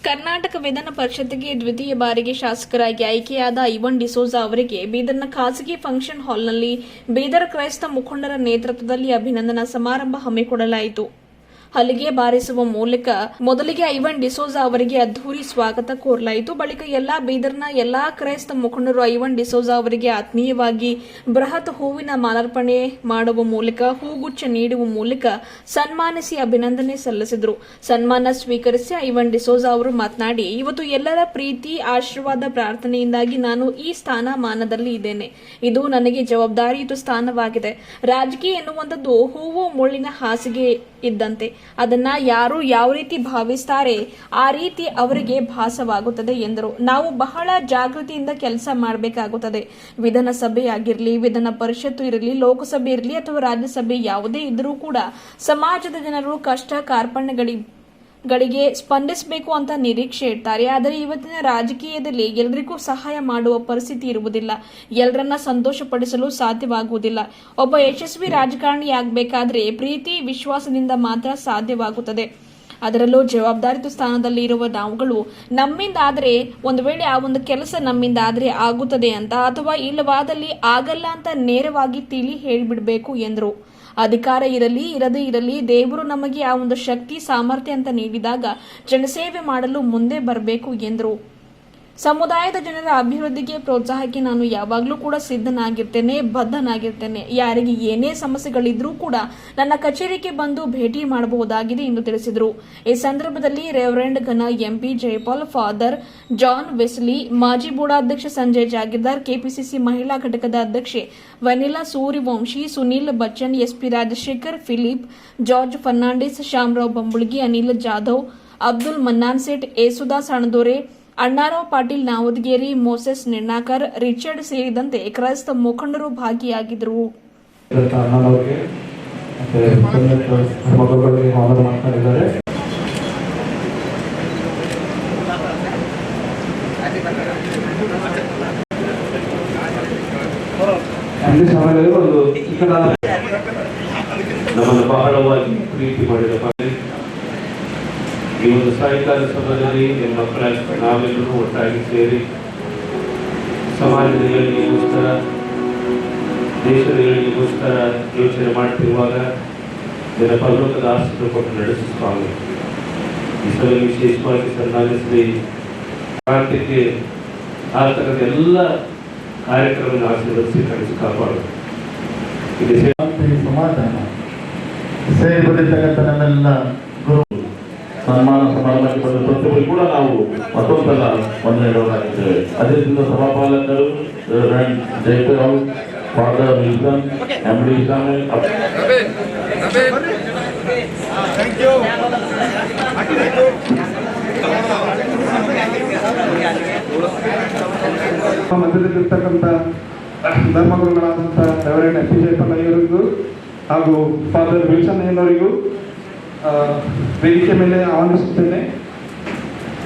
ಕರ್ನಾಟಕ ವಿಧಾನ ಪರಿಷತ್ಗೆ ದ್ವಿತೀಯ ಬಾರಿಗೆ ಶಾಸಕರಾಗಿ ಆಯ್ಕೆಯಾದ ಐವನ್ ಡಿಸೋಜಾ ಅವರಿಗೆ ಬೀದರ್ನ ಖಾಸಗಿ ಫಂಕ್ಷನ್ ಹಾಲ್ನಲ್ಲಿ ಬೀದರ್ ಕ್ರೈಸ್ತ ಮುಖಂಡರ ನೇತೃತ್ವದಲ್ಲಿ ಅಭಿನಂದನಾ ಸಮಾರಂಭ ಹಮ್ಮಿಕೊಳ್ಳಲಾಯಿತು. ಹಲಿಗೆ ಬಾರಿಸುವ ಮೂಲಕ ಮೊದಲಿಗೆ ಐವನ್ ಡಿಸೋಜಾ ಅವರಿಗೆ ಅದ್ದೂರಿ ಸ್ವಾಗತ ಕೋರಲಾಯಿತು. ಬಳಿಕ ಬೀದರ್ನ ಎಲ್ಲಾ ಕ್ರೈಸ್ತ ಮುಖಂಡರು ಐವನ್ ಡಿಸೋಜಾ ಅವರಿಗೆ ಆತ್ಮೀಯವಾಗಿ ಬೃಹತ್ ಹೂವಿನ ಮಾಲಾರ್ಪಣೆ ಮಾಡುವ ಮೂಲಕ ಹೂಗುಚ್ಛ ನೀಡುವ ಮೂಲಕ ಸನ್ಮಾನಿಸಿ ಅಭಿನಂದನೆ ಸಲ್ಲಿಸಿದರು. ಸನ್ಮಾನ ಸ್ವೀಕರಿಸಿ ಐವನ್ ಡಿಸೋಜಾ ಅವರು ಮಾತನಾಡಿ, ಇವತ್ತು ಎಲ್ಲರ ಪ್ರೀತಿ ಆಶೀರ್ವಾದ ಪ್ರಾರ್ಥನೆಯಿಂದಾಗಿ ನಾನು ಈ ಸ್ಥಾನಮಾನದಲ್ಲಿ ಇದ್ದೇನೆ. ಇದು ನನಗೆ ಜವಾಬ್ದಾರಿಯುತ ಸ್ಥಾನವಾಗಿದೆ. ರಾಜಕೀಯ ಎನ್ನುವಂಥದ್ದು ಹೂವು ಮುಳ್ಳಿನ ಹಾಸಿಗೆ ಇದ್ದಂತೆ. ಅದನ್ನ ಯಾರು ಯಾವ ರೀತಿ ಭಾವಿಸ್ತಾರೆ ಆ ರೀತಿ ಅವರಿಗೆ ಭಾಸವಾಗುತ್ತದೆ ಎಂದರು. ನಾವು ಬಹಳ ಜಾಗೃತಿಯಿಂದ ಕೆಲಸ ಮಾಡಬೇಕಾಗುತ್ತದೆ. ವಿಧಾನಸಭೆ ಆಗಿರಲಿ, ವಿಧಾನ ಪರಿಷತ್ತು ಇರಲಿ, ಲೋಕಸಭೆ ಇರಲಿ ಅಥವಾ ರಾಜ್ಯಸಭೆ ಯಾವುದೇ ಇದ್ರೂ ಕೂಡ ಸಮಾಜದ ಜನರು ಕಷ್ಟ ಕಾರ್ಪಣ್ಯಗಳಿಗೆ ಸ್ಪಂದಿಸಬೇಕು ಅಂತ ನಿರೀಕ್ಷೆ ಇಡ್ತಾರೆ. ಆದರೆ ಇವತ್ತಿನ ರಾಜಕೀಯದಲ್ಲಿ ಎಲ್ಲರಿಗೂ ಸಹಾಯ ಮಾಡುವ ಪರಿಸ್ಥಿತಿ ಇರುವುದಿಲ್ಲ. ಎಲ್ಲರನ್ನ ಸಂತೋಷಪಡಿಸಲು ಸಾಧ್ಯವಾಗುವುದಿಲ್ಲ. ಒಬ್ಬ ಯಶಸ್ವಿ ರಾಜಕಾರಣಿಯಾಗಬೇಕಾದ್ರೆ ಪ್ರೀತಿ ವಿಶ್ವಾಸದಿಂದ ಮಾತ್ರ ಸಾಧ್ಯವಾಗುತ್ತದೆ. ಅದರಲ್ಲೂ ಜವಾಬ್ದಾರಿತ ಸ್ಥಾನದಲ್ಲಿ ಇರುವ ನಾವುಗಳು ನಮ್ಮಿಂದಾದರೆ ಒಂದು ವೇಳೆ ಆ ಒಂದು ಕೆಲಸ ನಮ್ಮಿಂದ ಆದರೆ ಆಗುತ್ತದೆ ಅಂತ ಅಥವಾ ಇಲ್ಲವಾದಲ್ಲಿ ಆಗಲ್ಲ ಅಂತ ನೇರವಾಗಿ ತಿಳಿ ಹೇಳಿಬಿಡಬೇಕು ಎಂದರು. ಅಧಿಕಾರ ಇರಲಿ ಇರದೇ ಇರಲಿ, ದೇವರು ನಮಗೆ ಆ ಒಂದು ಶಕ್ತಿ ಸಾಮರ್ಥ್ಯ ಅಂತ ನೀಡಿದಾಗ ಜನಸೇವೆ ಮಾಡಲು ಮುಂದೆ ಬರಬೇಕು ಎಂದರು. ಸಮುದಾಯದ ಜನರ ಅಭಿವೃದ್ಧಿಗೆ ಪ್ರೋತ್ಸಾಹಕ್ಕೆ ನಾನು ಯಾವಾಗಲೂ ಕೂಡ ಸಿದ್ಧನಾಗಿರ್ತೇನೆ, ಬದ್ಧನಾಗಿರ್ತೇನೆ. ಯಾರಿಗೆ ಏನೇ ಸಮಸ್ಯೆಗಳಿದ್ರೂ ಕೂಡ ನನ್ನ ಕಚೇರಿಗೆ ಬಂದು ಭೇಟಿ ಮಾಡಬಹುದಾಗಿದೆ ಎಂದು ತಿಳಿಸಿದರು. ಈ ಸಂದರ್ಭದಲ್ಲಿ ರೆವರೆಂಡ್ ಘನ MP Jayapal, father John Wesley, ಮಾಜಿ ಬೋರ್ಡಾಧ್ಯಕ್ಷ ಸಂಜಯ್ ಜಾಗೀರ್ದಾರ್, ಕೆಪಿಸಿಸಿ ಮಹಿಳಾ ಘಟಕದ ಅಧ್ಯಕ್ಷೆ Vanila Suryavanshi, Sunil Bachchan, SP Rajashekhar, Philip, George Fernandes, Shyamrao Bambulgi, Anil Jadhav, Abdul Mannan Seth, Yesudas Anadore, Annarao Patil Navadgeri, Moses Ninnakar, Richard ಸೇರಿದಂತೆ ಕ್ರೈಸ್ತ ಮುಖಂಡರು ಭಾಗಿಯಾಗಿದ್ದರು. ನಮ್ಮನ್ನು ಬಹಳವಾಗಿ ಪ್ರೀತಿ ಮಾಡಿದ ಈ ಒಂದು ಸಾಯಂಕಾಲ ಸಮಯದಲ್ಲಿ ನಿಮ್ಮ ಮಕ್ಕಳ ನಾವೆಲ್ಲರೂ ಒಟ್ಟಾಗಿ ಸೇರಿ ಸಮಾಜದ ಏಳಿಗೆಗೋಸ್ಕರ, ದೇಶದ ಏಳಿಗೆಗೋಸ್ಕರ ಯೋಚನೆ ಮಾಡ್ತಿರುವಾಗ ಜನ ಪರಲೋಕದ ಆಶೀರ್ವಾದ ಕೊಟ್ಟು ನಡೆಸುತ್ತಾರೆ. ಈ ಸಲ ವಿಶೇಷವಾಗಿ ಸನ್ಮಾನಿಸಿ ಭಾರತಕ್ಕೆ ಆಗ್ತಕ್ಕಂಥ ಎಲ್ಲ ಕಾರ್ಯಕ್ರಮವನ್ನು ಆಶೀರ್ವದಿಸಿ ಕಳಿಸಿ ಕಾಪಾಡೋದು. ಇದು ಸಮಾಧಾನ ಸೇರಿ ಬಂದಿರ್ತಕ್ಕಂಥ ನನ್ನೆಲ್ಲ ಗುರು ಸನ್ಮಾನ ಸಮಾರಂಭಕ್ಕೆ ಬಂದ ಪ್ರತಿಯೊಬ್ಬರು ಕೂಡ ನಾವು ಮತ್ತೊಂದಲ್ಲ ವಂದನೆ ನೀಡಲಾಗಿದ್ದೇವೆ. ಅದರಿಂದ ಸಭಾಪಾಲಕರು Jayapal, father Wilson, MD Islamic ಮಧ್ಯದಲ್ಲಿರ್ತಕ್ಕಂಥ ಧರ್ಮಗುರುಗಳಾದಂಥ ರೆವರೆಂಡ್ ಎಸ್ ಪಿ ಜಯಪಾಲ್ ಅವರಿಗೂ ಹಾಗೂ ಫಾದರ್ ವಿಲ್ಸನ್ ಅವರಿಗೂ ವೇದಿಕೆ ಮೇಲೆ ಆಹ್ವಾನಿಸುತ್ತೇನೆ.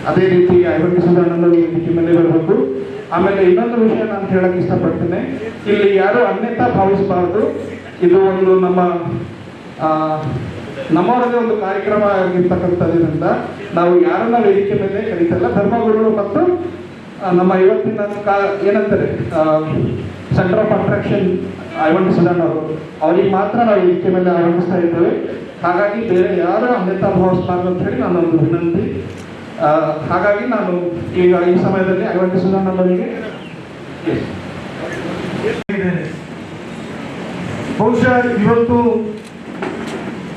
ಅದೇ ರೀತಿ ಐವನ್ ಡಿಸೋಜಾ ವೇದಿಕೆ ಮೇಲೆ ಬರಬೇಕು. ಆಮೇಲೆ ಇನ್ನೊಂದು ವಿಷಯ ನಾನು ಹೇಳಕ್ಕೆ ಇಷ್ಟಪಡ್ತೇನೆ, ಇಲ್ಲಿ ಯಾರು ಅನ್ಯತಾ ಭಾವಿಸಬಾರದು. ಇದು ಒಂದು ನಮ್ಮವರದೇ ಒಂದು ಕಾರ್ಯಕ್ರಮ ಆಗಿರ್ತಕ್ಕಂಥದ್ರಿಂದ ನಾವು ಯಾರನ್ನ ವೇದಿಕೆ ಮೇಲೆ ಕರೀತಲ್ಲ. ಧರ್ಮಗುರುಗಳು ಮತ್ತು ನಮ್ಮ ಇವತ್ತಿನ ಏನಂತಾರೆ centre of attraction Ivan D'Souza ಅವರಿಗೆ ಮಾತ್ರ ನಾವು ವೇದಿಕೆ ಮೇಲೆ ಆರಂಭಿಸ್ತಾ ಇದ್ದೇವೆ. ಹಾಗಾಗಿ ಬೇರೆ ಯಾರು ಅನ್ಯತಾ ಭಾವಿಸಬಾರ್ದು ಅಂತ ಹೇಳಿ ನಾನೊಂದು ವಿನಂತಿ. ಹಾಗಾಗಿ ನಾನು ಈಗ ಈ ಸಮಯದಲ್ಲಿ ಐವನ್ ಡಿಸೋಜಾ ಅವರಿಗೆ ಬಹುಶಃ ಇವತ್ತು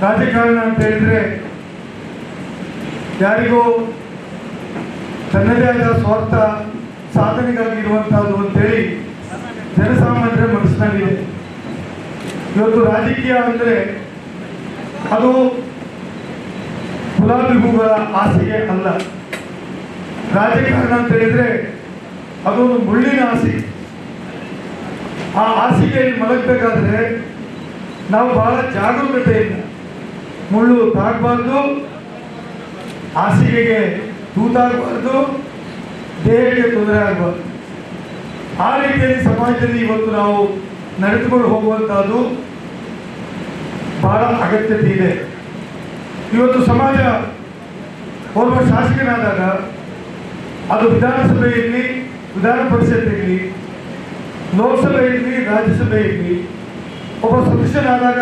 ರಾಜಕಾರಣ ಅಂತ ಹೇಳಿದ್ರೆ ಯಾರಿಗೂ ತನ್ನದೇ ಆದ ಸ್ವಾರ್ಥ ಸಾಧನೆಗಾಗಿ ಇರುವಂತಹದ್ದು ಅಂತೇಳಿ ಜನಸಾಮಾನ್ಯರ ಮನಸ್ಸಿನಲ್ಲಿದೆ. ಇವತ್ತು ರಾಜಕೀಯ ಅಂದರೆ ಅದು ಗುಲಾಬಿ ಹೂಗಳ ಆಸೆಗೆ ಅಲ್ಲ. ರಾಜಕಾರಣ ಅಂತ ಹೇಳಿದ್ರೆ ಅದೊಂದು ಮುಳ್ಳಿನ ಆಸೆ. ಆ ಹಾಸಿಗೆಯಲ್ಲಿ ಮಲಗಬೇಕಾದ್ರೆ ನಾವು ಬಹಳ ಜಾಗರೂಕತೆಯಿಂದ ಮುಳ್ಳು ತಾಗಬಾರ್ದು, ಹಾಸಿಗೆಗೆ ತೂತಾಗಬಾರ್ದು, ದೇಹಕ್ಕೆ ತೊಂದರೆ ಆಗಬಾರ್ದು. ಆ ರೀತಿಯಲ್ಲಿ ಸಮಾಜದಲ್ಲಿ ಇವತ್ತು ನಾವು ನಡೆದುಕೊಂಡು ಹೋಗುವಂತಹದ್ದು ಬಹಳ ಅಗತ್ಯತೆ ಇದೆ. ಇವತ್ತು ಸಮಾಜ ಓರ್ವ ಶಾಸಕನಾದಾಗ ಅದು ವಿಧಾನಸಭೆ ಇರಲಿ, ವಿಧಾನ ಪರಿಷತ್ ಇರಲಿ, ಲೋಕಸಭೆ ಇರಲಿ, ರಾಜ್ಯಸಭೆ ಇರಲಿ, ಒಬ್ಬ ಸದಸ್ಯನಾದಾಗ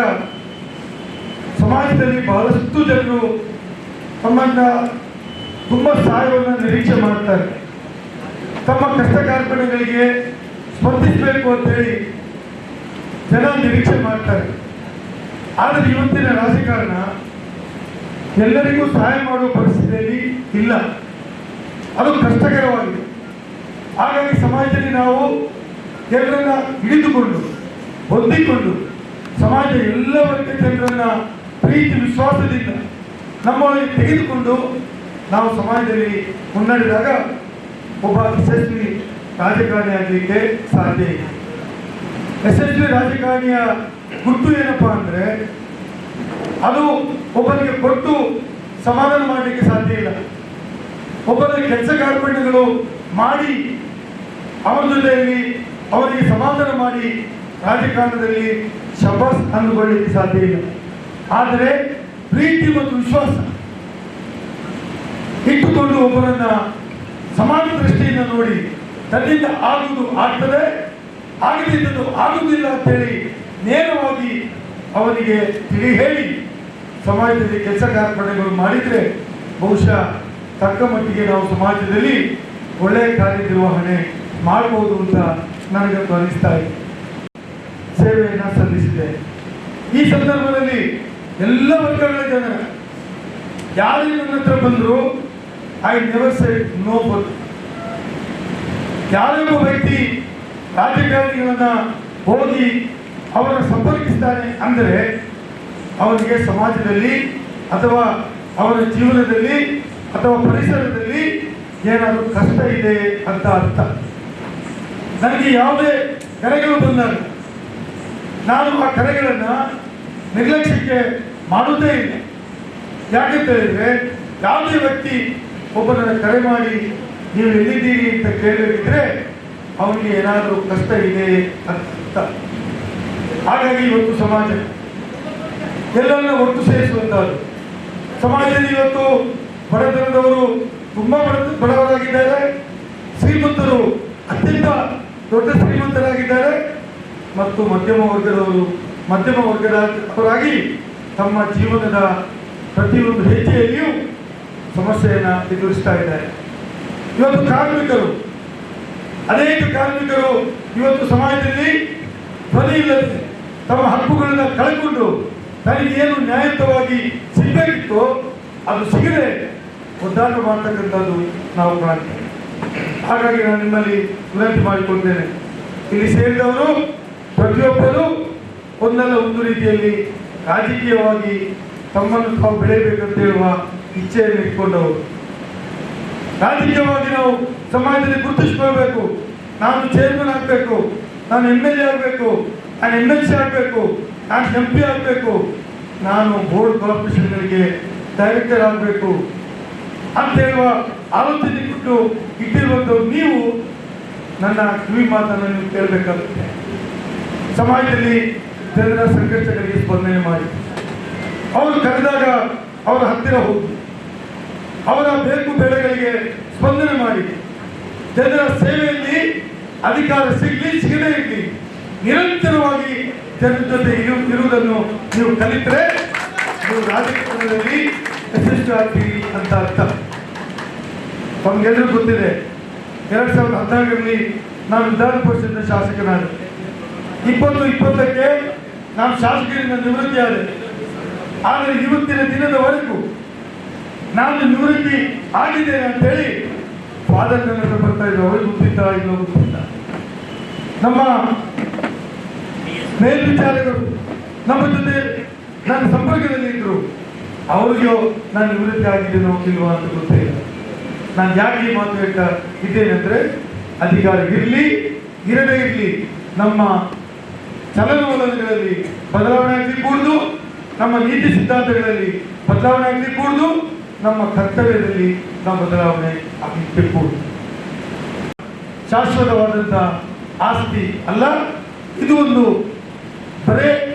ಸಮಾಜದಲ್ಲಿ ಬಹಳಷ್ಟು ಜನರು ತಮ್ಮನ್ನ ತುಂಬ ಸಹಾಯವನ್ನು ನಿರೀಕ್ಷೆ ಮಾಡ್ತಾರೆ. ತಮ್ಮ ಕಷ್ಟ ಕಾರ್ಪಣ್ಯಗಳಿಗೆ ಸ್ಪಂದಿಸಬೇಕು ಅಂತೇಳಿ ಜನ ನಿರೀಕ್ಷೆ ಮಾಡ್ತಾರೆ. ಆದರೆ ಇವತ್ತಿನ ರಾಜಕಾರಣ ಎಲ್ಲರಿಗೂ ಸಹಾಯ ಮಾಡುವ ಪರಿಸ್ಥಿತಿಯಲ್ಲಿ ಇಲ್ಲ, ಅದು ಕಷ್ಟಕರವಾಗಿದೆ. ಹಾಗಾಗಿ ಸಮಾಜದಲ್ಲಿ ನಾವು ಜನರನ್ನ ಹಿಡಿದುಕೊಂಡು ಹೊಂದಿಕೊಂಡು ಸಮಾಜ ಎಲ್ಲ ವರ್ಗದ ಜನರನ್ನ ಪ್ರೀತಿ ವಿಶ್ವಾಸದಿಂದ ನಮ್ಮೊಳಗೆ ತೆಗೆದುಕೊಂಡು ನಾವು ಸಮಾಜದಲ್ಲಿ ಮುನ್ನಡೆದಾಗ ಒಬ್ಬ ಯಶಸ್ವಿ ರಾಜಕಾರಣಿ ಆಗಲಿಕ್ಕೆ ಸಾಧ್ಯ ಇದೆ. ಯಶಸ್ವಿ ರಾಜಕಾರಣಿಯ ಗುರುತು ಏನಪ್ಪಾ ಅಂದರೆ ಅದು ಒಬ್ಬನಿಗೆ ಕೊಟ್ಟು ಸಮಾಧಾನ ಮಾಡಲಿಕ್ಕೆ ಸಾಧ್ಯ ಇಲ್ಲ. ಒಬ್ಬರ ಕೆಲಸ ಕಾರ್ಪಣ್ಯಗಳು ಮಾಡಿ ಅವರ ಜೊತೆಯಲ್ಲಿ ಅವರಿಗೆ ಸಮಾಧಾನ ಮಾಡಿ ರಾಜಕಾರಣದಲ್ಲಿ ಶಬಾಸ್ ಅಂದುಕೊಳ್ಳಲಿಕ್ಕೆ ಸಾಧ್ಯ ಇಲ್ಲ. ಆದರೆ ಪ್ರೀತಿ ಮತ್ತು ವಿಶ್ವಾಸ ಇಟ್ಟುಕೊಂಡು ಒಬ್ಬರನ್ನ ಸಮಾನ ದೃಷ್ಟಿಯಿಂದ ನೋಡಿ ತನ್ನಿಂದ ಆಗುವುದು ಆಗ್ತದೆ, ಆಗದಿದ್ದದ್ದು ಆಗುವುದಿಲ್ಲ ಅಂತೇಳಿ ನೇರವಾಗಿ ಅವನಿಗೆ ತಿಳಿ ಹೇಳಿ ಸಮಾಜದಲ್ಲಿ ಕೆಲಸ ಕಾರ್ಪಣ್ಯಗಳು ಮಾಡಿದರೆ ಬಹುಶಃ ತಕ್ಕ ಮಟ್ಟಿಗೆ ನಾವು ಸಮಾಜದಲ್ಲಿ ಒಳ್ಳೆಯ ಕಾರ್ಯನಿರ್ವಹಣೆ ಮಾಡಬಹುದು ಅಂತ ನನಗಂತೂ ಅನಿಸ್ತಾ ಇದೆ. ಸೇವೆಯನ್ನು ಸಲ್ಲಿಸಿದೆ. ಈ ಸಂದರ್ಭದಲ್ಲಿ ಎಲ್ಲ ವರ್ಗಗಳ ಜನರ ಯಾರು ನನ್ನ ಹತ್ರ ಬಂದರು I never said no for. ಯಾರೊಬ್ಬ ವ್ಯಕ್ತಿ ರಾಜಕಾರಣಿಗಳನ್ನ ಹೋಗಿ ಅವರನ್ನು ಸಂಪರ್ಕಿಸ್ತಾನೆ ಅಂದರೆ ಅವನಿಗೆ ಸಮಾಜದಲ್ಲಿ ಅಥವಾ ಅವರ ಜೀವನದಲ್ಲಿ ಅಥವಾ ಪರಿಸರದಲ್ಲಿ ಏನಾದರೂ ಕಷ್ಟ ಇದೆ ಅಂತ ಅರ್ಥ. ನನಗೆ ಯಾವುದೇ ಕರೆಗಳು ಬಂದಾಗ ನಾನು ಆ ಕರೆಗಳನ್ನು ನಿರ್ಲಕ್ಷ್ಯಕ್ಕೆ ಮಾಡುವುದೇ ಇಲ್ಲ. ಯಾಕಂತ ಹೇಳಿದ್ರೆ ಯಾವುದೇ ವ್ಯಕ್ತಿ ಒಬ್ಬರನ್ನ ಕರೆ ಮಾಡಿ ನೀವು ಎಲ್ಲಿದ್ದೀರಿ ಅಂತ ಕೇಳಬೇಕಿದ್ರೆ ಅವನಿಗೆ ಏನಾದರೂ ಕಷ್ಟ ಇದೆ ಅಂತ. ಹಾಗಾಗಿ ಇವತ್ತು ಸಮಾಜ ಎಲ್ಲರನ್ನ ಒಟ್ಟು ಸೇರಿಸುವಂತಹದ್ದು. ಸಮಾಜದಲ್ಲಿ ಇವತ್ತು ಬಡತನದವರು ತುಂಬ ಬಡವರಾಗಿದ್ದಾರೆ, ಶ್ರೀಮಂತರು ಅತ್ಯಂತ ದೊಡ್ಡ ಶ್ರೀಮಂತರಾಗಿದ್ದಾರೆ ಮತ್ತು ಮಧ್ಯಮ ವರ್ಗದವರಾಗಿ ತಮ್ಮ ಜೀವನದ ಪ್ರತಿಯೊಂದು ಹೆಜ್ಜೆಯಲ್ಲಿಯೂ ಸಮಸ್ಯೆಯನ್ನು ಎದುರಿಸ್ತಾ ಇದ್ದಾರೆ. ಇವತ್ತು ಅನೇಕ ಕಾರ್ಮಿಕರು ಇವತ್ತು ಸಮಾಜದಲ್ಲಿ ಧ್ವನಿ ಇಲ್ಲದೆ ತಮ್ಮ ಹಕ್ಕುಗಳನ್ನು ಕಳೆದುಕೊಂಡು ತನಗೇನು ನ್ಯಾಯಯುತವಾಗಿ ಸಿಗಬೇಕಿತ್ತು ಅದು ಸಿಗದೆ ಒದ್ದಾಟ ಮಾಡ್ತಕ್ಕಂಥದ್ದು ನಾವು ಕಾಣ್ತೇವೆ. ಹಾಗಾಗಿ ನಾನು ನಿಮ್ಮಲ್ಲಿ ವಿನಂತಿ ಮಾಡಿಕೊಳ್ತೇನೆ, ಇಲ್ಲಿ ಸೇರಿದವರು ಪ್ರತಿಯೊಬ್ಬರು ಒಂದಲ್ಲ ಒಂದು ರೀತಿಯಲ್ಲಿ ರಾಜಕೀಯವಾಗಿ ತಮ್ಮನ್ನು ತಾವು ಬೆಳೆಯಬೇಕಂತ ಹೇಳುವ ಇಚ್ಛೆಯನ್ನು ಇಟ್ಕೊಂಡವರು. ರಾಜಕೀಯವಾಗಿ ನಾವು ಸಮಾಜದಲ್ಲಿ ಗುರುತಿಸಿಕೊಳ್ಬೇಕು, ನಾನು ಚೇರ್ಮನ್ ಆಗಬೇಕು, ನಾನು MLA ಆಗಬೇಕು, ನಾನು MLC ಆಗಬೇಕು, ನಾನು MP ಆಗಬೇಕು, ನಾನು ಬೋರ್ಡ್ ಕಾರ್ಪೊರೇಷನ್ಗಳಿಗೆ ಡೈರೆಕ್ಟರ್ ಆಗಬೇಕು ಅಂತ ಹೇಳುವ ಆಲೋಚನೆ ಕೊಟ್ಟು ಇಟ್ಟಿರುವಂಥವ್ರು ನೀವು ನನ್ನ ಕಿವಿ ಮಾತನ್ನು ನೀವು ಕೇಳಬೇಕಾಗುತ್ತೆ. ಸಮಾಜದಲ್ಲಿ ಜನರ ಸಂಘರ್ಷಗಳಿಗೆ ಸ್ಪಂದನೆ ಮಾಡಿ, ಅವರು ಕರೆದಾಗ ಅವರ ಹತ್ತಿರ ಹೋಗಿ ಅವರ ಬೇಕು ಬೇಡಗಳಿಗೆ ಸ್ಪಂದನೆ ಮಾಡಿ, ಜನರ ಸೇವೆಯಲ್ಲಿ ಅಧಿಕಾರ ಸಿಗದೇ ಇರಲಿ ನಿರಂತರವಾಗಿ ಜನರ ಜೊತೆ ಇರುವುದನ್ನು ನೀವು ಕಲಿತರೆ ನೀವು ರಾಜಕಾರಣದಲ್ಲಿ ಯಶಸ್ವಿ ಆಗ್ತೀರಿ ಅಂತ ಅರ್ಥ. ನಮಗೆಲ್ಲರಿಗೂ ಗೊತ್ತಿದೆ, 2014ರಲ್ಲಿ ನಾನು ವಿಧಾನ ಪರಿಷತ್ನ ಶಾಸಕನಾದೆ. 2020ಕ್ಕೆ ನಾನು ಶಾಸಕರಿಂದ ನಿವೃತ್ತಿಯಾದೆ. ಆದರೆ ಇವತ್ತಿನ ದಿನದವರೆಗೂ ನಾನು ನಿವೃತ್ತಿ ಆಗಿದ್ದೇನೆ ಅಂತೇಳಿ ಫಾದರ್ ನನ್ನ ಹತ್ರ ಬರ್ತಾ ಇದ್ರು. ಅವ್ರಿಗೆ ಗೊತ್ತಿಲ್ಲ, ಇಲ್ಲ ಗೊತ್ತಿಲ್ಲ. ನಮ್ಮ ಮೇಲ್ವಿಚಾರಕರು ನಮ್ಮ ಜೊತೆ ನನ್ನ ಸಂಪರ್ಕದಲ್ಲಿ ಇದ್ರು. ಅವರಿಗೂ ನಾನು ನಿವೃತ್ತಿ ಆಗಿದ್ದೇನೋ ಇಲ್ವಾ ಅಂತ ಗೊತ್ತಿಲ್ಲ. ನಾನು ಯಾಕೆ ಈ ಮಾತು ಹೇಳ್ತಾ ಇದ್ದೇನೆ ಅಂದರೆ, ಅಧಿಕಾರ ಇರಲಿ ಇರದೇ ಇರಲಿ, ನಮ್ಮ ಚಲನವಲನಗಳಲ್ಲಿ ಬದಲಾವಣೆ ಆಗಲಿ ಕೂಡುದು, ನಮ್ಮ ನೀತಿ ಸಿದ್ಧಾಂತಗಳಲ್ಲಿ ಬದಲಾವಣೆ ಆಗಲಿ ಕೂಡುದು, ನಮ್ಮ ಕರ್ತವ್ಯದಲ್ಲಿ ನಾವು ಬದಲಾವಣೆ ಆಗಲಿಕ್ಕೆ ಕೂಡುದು. ಶಾಶ್ವತವಾದಂಥ ಆಸ್ತಿ ಅಲ್ಲ ಇದು, ಒಂದು ಬರೇ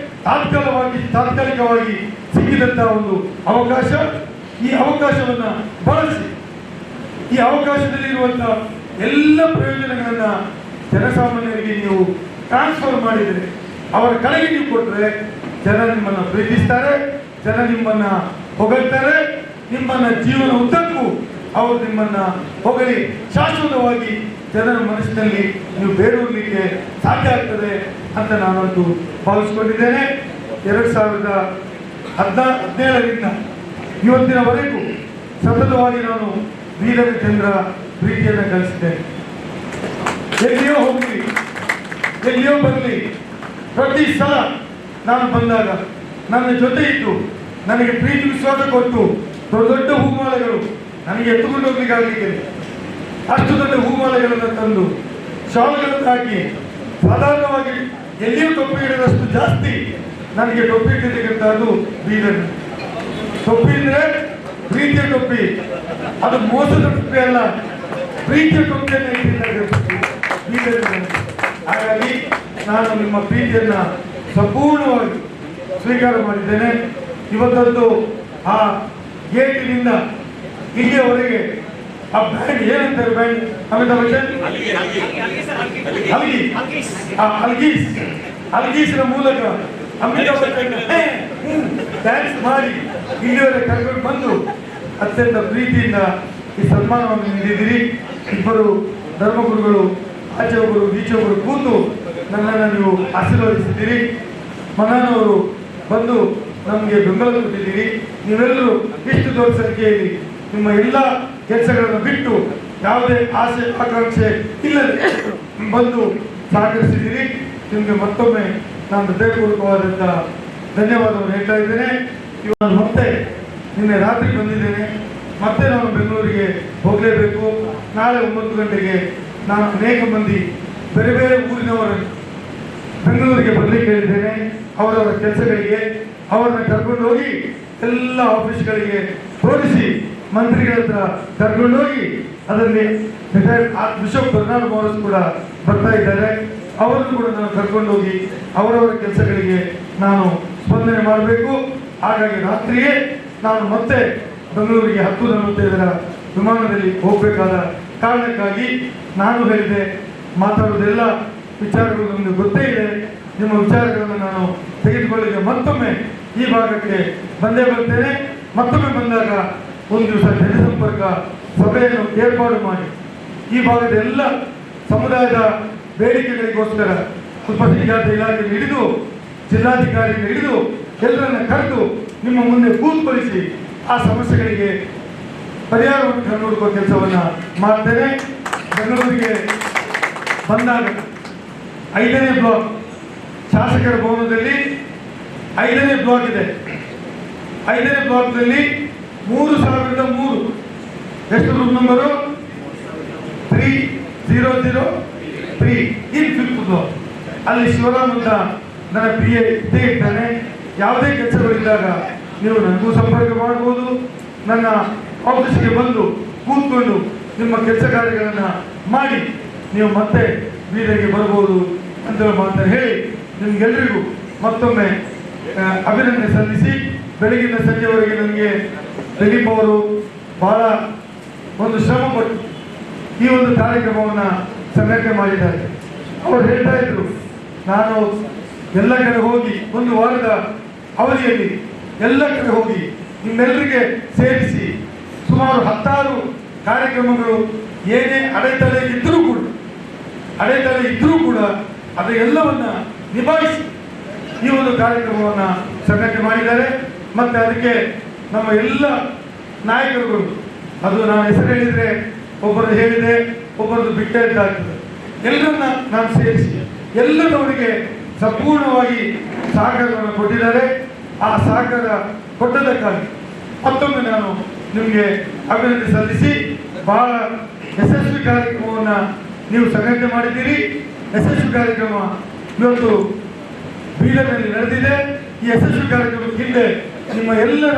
ತಾತ್ಕಾಲಿಕವಾಗಿ ಸಿಕ್ಕಿದಂಥ ಒಂದು ಅವಕಾಶ. ಈ ಅವಕಾಶವನ್ನ ಬಳಸಿ ಈ ಅವಕಾಶದಲ್ಲಿ ಇರುವಂತಹ ಎಲ್ಲ ಪ್ರಯೋಜನಗಳನ್ನ ಜನಸಾಮಾನ್ಯರಿಗೆ ನೀವು ಟ್ರಾನ್ಸ್ಫರ್ ಮಾಡಿದರೆ, ಅವರ ಕಡೆಗೆ ನೀವು ಕೊಟ್ಟರೆ ಜನ ನಿಮ್ಮನ್ನ ಪ್ರೀತಿಸ್ತಾರೆ, ಜನ ನಿಮ್ಮನ್ನ ಹೊಗಳ್ತಾರೆ, ನಿಮ್ಮನ್ನ ಜೀವನ ಉದ್ದಕ್ಕೂ ಅವರು ನಿಮ್ಮನ್ನ ಹೊಗಳಿ ಶಾಶ್ವತವಾಗಿ ಜನರ ಮನಸ್ಸಿನಲ್ಲಿ ನೀವು ಬೇರೂರಲಿಕ್ಕೆ ಸಾಧ್ಯ ಆಗ್ತದೆ ಅಂತ ನಾನಂತೂ ಭಾವಿಸಿಕೊಂಡಿದ್ದೇನೆ. 2017ರಿಂದ ಇವತ್ತಿನವರೆಗೂ ಸತತವಾಗಿ ನಾನು ಬೀದರ್ ಜನರ ಪ್ರೀತಿಯನ್ನು ಗಳಿಸಿದ್ದೇನೆ. ಎಲ್ಲಿಯೋ ಹೋಗಲಿ, ಎಲ್ಲಿಯೋ ಬರಲಿ, ಪ್ರತಿ ಸಲ ನಾನು ಬಂದಾಗ ನನ್ನ ಜೊತೆ ಇದ್ದು ನನಗೆ ಪ್ರೀತಿ ವಿಶ್ವಾಸ ಕೊಟ್ಟು ದೊಡ್ಡ ದೊಡ್ಡ ಹೂಮಾಲೆಗಳು ನನಗೆ ಎತ್ತುಕೊಂಡು ಹೋಗ್ಲಿಕ್ಕೆ ಅಷ್ಟು ದೊಡ್ಡ ಹೂಮಾಲೆಗಳನ್ನು ತಂದು ಶಾಲ್ಗಳನ್ನು ಹಾಕಿ ಸಾಧಾರಣವಾಗಿ ಎಲ್ಲಿಯೂ ಟೊಪ್ಪಿ ಹಿಡಿದಷ್ಟು ಜಾಸ್ತಿ ನನಗೆ ಟೊಪ್ಪಿ ಇಟ್ಟಿರ್ತಕ್ಕಂಥದ್ದು ಬೀದರ್. ಟೊಪ್ಪಿ ಅಂದ್ರೆ ಪ್ರೀತಿಯ ಟೊಪ್ಪಿ, ಅದು ಮೋಸದ ಟೊಪ್ಪಿ ಅಲ್ಲ, ಪ್ರೀತಿಯ ಟೊಪ್ಪಿಯನ್ನು ಇಟ್ಟಿರ್ತಕ್ಕಂಥದ್ದು ಬೀದರ್. ಹಾಗಾಗಿ ನಾನು ನಿಮ್ಮ ಪ್ರೀತಿಯನ್ನ ಸಂಪೂರ್ಣವಾಗಿ ಸ್ವೀಕಾರ ಮಾಡಿದ್ದೇನೆ. ಇವತ್ತಂದು ಆ ಗೇಟಿನಿಂದ ಇಲ್ಲಿಯವರೆಗೆ ಆ ಬ್ಯಾಂಡ್ ಏನಂತಾರೆ, ಬ್ಯಾಂಡ್ ಅಮಿತಾಬ್ ಬಚ್ಚನ್ ಅಲ್ಗೀಸ್ನ ಮೂಲಕ ಅಮಿತಾಬ್ ಬಚ್ಚನ್ ಡ್ಯಾನ್ಸ್ ಮಾಡಿ ಇಲ್ಲಿವರೆಗೆ ಕರ್ಕೊಂಡು ಬಂದು ಅತ್ಯಂತ ಪ್ರೀತಿಯಿಂದ ಈ ಸನ್ಮಾನವನ್ನು ನೀಡಿದ್ದೀರಿ. ಇಬ್ಬರು ಧರ್ಮಗುರುಗಳು ಆಚೆ ಒಬ್ಬರು ಈಚೆ ಒಬ್ಬರು ಕೂತು ನನ್ನನ್ನು ನೀವು ಆಶೀರ್ವದಿಸಿದ್ದೀರಿ. ಮನನವರು ಬಂದು ನಮಗೆ ಬೆಂಬಲ ಕೊಟ್ಟಿದ್ದೀರಿ. ನೀವೆಲ್ಲರೂ ಇಷ್ಟು ದೊಡ್ಡ ಸಂಖ್ಯೆಯಲ್ಲಿ ನಿಮ್ಮ ಎಲ್ಲ ಕೆಲಸಗಳನ್ನು ಬಿಟ್ಟು ಯಾವುದೇ ಆಸೆ ಆಕಾಂಕ್ಷೆ ಇಲ್ಲದೆ ಬಂದು ಸಹಕರಿಸಿದ್ದೀರಿ. ನಿಮಗೆ ಮತ್ತೊಮ್ಮೆ ನಾನು ಹೃದಯಪೂರ್ವಕವಾದಂತಹ ಧನ್ಯವಾದವನ್ನು ಹೇಳ್ತಾ ಇದ್ದೇನೆ. ನಾನು ಮತ್ತೆ ನಿನ್ನೆ ರಾತ್ರಿ ಬಂದಿದ್ದೇನೆ, ಮತ್ತೆ ನಾನು ಬೆಂಗಳೂರಿಗೆ ಹೋಗಲೇಬೇಕು. ನಾಳೆ 9 ಗಂಟೆಗೆ ನಾನು ಅನೇಕ ಮಂದಿ ಬೇರೆ ಬೇರೆ ಊರಿನವರನ್ನು ಬೆಂಗಳೂರಿಗೆ ಬರಲಿಕ್ಕೆ ಹೇಳಿದ್ದೇನೆ. ಅವರವರ ಕೆಲಸಗಳಿಗೆ ಅವರನ್ನ ಕರ್ಕೊಂಡು ಹೋಗಿ ಎಲ್ಲ ಆಫೀಸ್ಗಳಿಗೆ ತೋರಿಸಿ ಮಂತ್ರಿಗಳ ಹತ್ರ ಕರ್ಕೊಂಡು ಹೋಗಿ ಅದರಲ್ಲಿ ಬಿಷಪ್ ಬರ್ನಾರ್ಡ್ ಮೋರಸ್ ಕೂಡ ಬರ್ತಾ ಇದ್ದಾರೆ. ಅವರನ್ನು ಕೂಡ ನಾನು ಕರ್ಕೊಂಡು ಹೋಗಿ ಅವರವರ ಕೆಲಸಗಳಿಗೆ ನಾನು ಸ್ಪಂದನೆ ಮಾಡಬೇಕು. ಹಾಗಾಗಿ ರಾತ್ರಿಯೇ ನಾನು ಮತ್ತೆ ಬೆಂಗಳೂರಿಗೆ 10:45 ವಿಮಾನದಲ್ಲಿ ಹೋಗಬೇಕಾದ ಕಾರಣಕ್ಕಾಗಿ ನಾನು ಹೇಳಿದೆ, ಮಾತಾಡೋದೆಲ್ಲ ವಿಚಾರಗಳು ನಮಗೆ ಗೊತ್ತೇ ಇದೆ. ನಿಮ್ಮ ವಿಚಾರಗಳನ್ನು ನಾನು ತೆಗೆದುಕೊಳ್ಳಿಕ್ಕೆ ಮತ್ತೊಮ್ಮೆ ಈ ಭಾಗಕ್ಕೆ ಬಂದೇ ಬರ್ತೇನೆ. ಮತ್ತೊಮ್ಮೆ ಬಂದಾಗ ಒಂದು ದಿವಸ ಜನಸಂಪರ್ಕ ಸಭೆಯನ್ನು ಏರ್ಪಾಡು ಮಾಡಿ ಈ ಭಾಗದ ಎಲ್ಲ ಸಮುದಾಯದ ಬೇಡಿಕೆಗಳಿಗೋಸ್ಕರ ಉಪಸಿಂಚಾತ ಇಲಾಖೆ ಹಿಡಿದು ಜಿಲ್ಲಾಧಿಕಾರಿಗಳು ಹಿಡಿದು ಎಲ್ಲರನ್ನ ಕರೆದು ನಿಮ್ಮ ಮುಂದೆ ಕೂತ್ಕೊಳಿಸಿ ಆ ಸಮಸ್ಯೆಗಳಿಗೆ ಪರಿಹಾರವನ್ನು ಕಂಡುಹುಡುಕುವ ಕೆಲಸವನ್ನ ಮಾಡ್ತೇನೆ. ಬೆಂಗಳೂರಿಗೆ ಬಂದಾಗ 5ನೇ ಬ್ಲಾಕ್ ಶಾಸಕರ ಭವನದಲ್ಲಿ 5ನೇ ಬ್ಲಾಕ್ ಇದೆ. 5ನೇ ಬ್ಲಾಕ್ನಲ್ಲಿ 3003 ಎಷ್ಟು ರೂಮ್ ನಂಬರು 3003 ಇನ್ 5th ಬ್ಲಾಕ್. ಅಲ್ಲಿ ಶಿವರಾಮ್ ಅಂತ ನನ್ನ PA ಇದ್ದೇ ಇರ್ತಾನೆ. ಯಾವುದೇ ಕೆಲಸಗಳಿದ್ದಾಗ ನೀವು ನನಗೂ ಸಂಪರ್ಕ ಮಾಡಬಹುದು. ನನ್ನ ಆಫೀಸ್ಗೆ ಬಂದು ಕೂತ್ಕೊಂಡು ನಿಮ್ಮ ಕೆಲಸ ಕಾರ್ಯಗಳನ್ನು ಮಾಡಿ ನೀವು ಮತ್ತೆ ಬೀದರ್ಗೆ ಬರ್ಬೋದು ಅಂತ ಮಾತನ್ನು ಹೇಳಿ ನಿಮ್ಗೆಲ್ಲರಿಗೂ ಮತ್ತೊಮ್ಮೆ ಅಭಿನಂದನೆ ಸಲ್ಲಿಸಿ, ಬೆಳಗಿನ ಸಂಜೆವರೆಗೆ ನನಗೆ ದಿಲೀಪ್ ಅವರು ಬಹಳ ಒಂದು ಶ್ರಮ ಪಟ್ಟು ಈ ಒಂದು ಕಾರ್ಯಕ್ರಮವನ್ನು ಸಂಘಟನೆ ಮಾಡಿದ್ದಾರೆ. ಅವರು ಹೇಳ್ತಾ ಇದ್ರು, ನಾನು ಎಲ್ಲ ಕಡೆ ಹೋಗಿ ಒಂದು ವಾರದ ಅವಧಿಯಲ್ಲಿ ಎಲ್ಲ ಕಡೆ ಹೋಗಿ ನಿಮ್ಮೆಲ್ಲರಿಗೆ ಸೇರಿಸಿ ಸುಮಾರು 16 ಕಾರ್ಯಕ್ರಮಗಳು ಏನೇ ಅಡೆತಡೆ ಇದ್ರೂ ಕೂಡ ಅದರ ಎಲ್ಲವನ್ನ ನಿಭಾಯಿಸಿ ಈ ಒಂದು ಕಾರ್ಯಕ್ರಮವನ್ನು ಸಂಘಟನೆ ಮಾಡಿದ್ದಾರೆ. ಮತ್ತೆ ಅದಕ್ಕೆ ನಮ್ಮ ಎಲ್ಲ ನಾಯಕರುಗಳು, ಅದು ನಾನು ಹೆಸರು ಹೇಳಿದರೆ ಒಬ್ಬರದ್ದು ಹೇಳಿದೆ, ಒಬ್ಬರದ್ದು ಬಿಟ್ಟೆ ಅಂತ ಆಗ್ತದೆ, ಎಲ್ಲರನ್ನ ನಾನು ಸೇರಿಸಿ ಎಲ್ಲರವರಿಗೆ ಸಂಪೂರ್ಣವಾಗಿ ಸಹಕಾರವನ್ನು ಕೊಟ್ಟಿದ್ದಾರೆ. ಆ ಸಹಕಾರ ಕೊಟ್ಟದಕ್ಕಾಗಿ ಮತ್ತೊಮ್ಮೆ ನಾನು ನಿಮಗೆ ಅಭಿನಂದನೆ ಸಲ್ಲಿಸಿ, ಬಹಳ ಯಶಸ್ವಿ ಕಾರ್ಯಕ್ರಮವನ್ನು ನೀವು ಸಂಘಟನೆ ಮಾಡಿದ್ದೀರಿ. ಯಶಸ್ವಿ ಕಾರ್ಯಕ್ರಮ ಇವತ್ತು ಬೀದರ್ನಲ್ಲಿ ನಡೆದಿದೆ. ಈ ಯಶಸ್ವಿ ಕಾರ್ಯಕ್ರಮಕ್ಕೆ ಹಿಂದೆ ನಿಮ್ಮ ಎಲ್ಲರ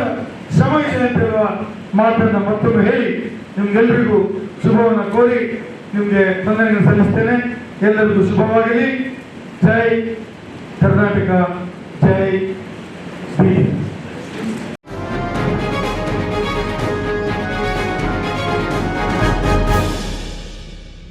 ಶ್ರಮ ಇದೆ ಅಂತ ಹೇಳುವ ಮಾತನ್ನು ಮತ್ತೊಮ್ಮೆ ಹೇಳಿ ನಿಮ್ಗೆಲ್ಲರಿಗೂ ಶುಭವನ್ನು ಕೋರಿ ನಿಮಗೆ ವಂದನೆಯನ್ನು ಸಲ್ಲಿಸ್ತೇನೆ. ಎಲ್ಲರಿಗೂ ಶುಭವಾಗಲಿ. ಜೈ ಕರ್ನಾಟಕ, ಜೈ ಬೀದರ್.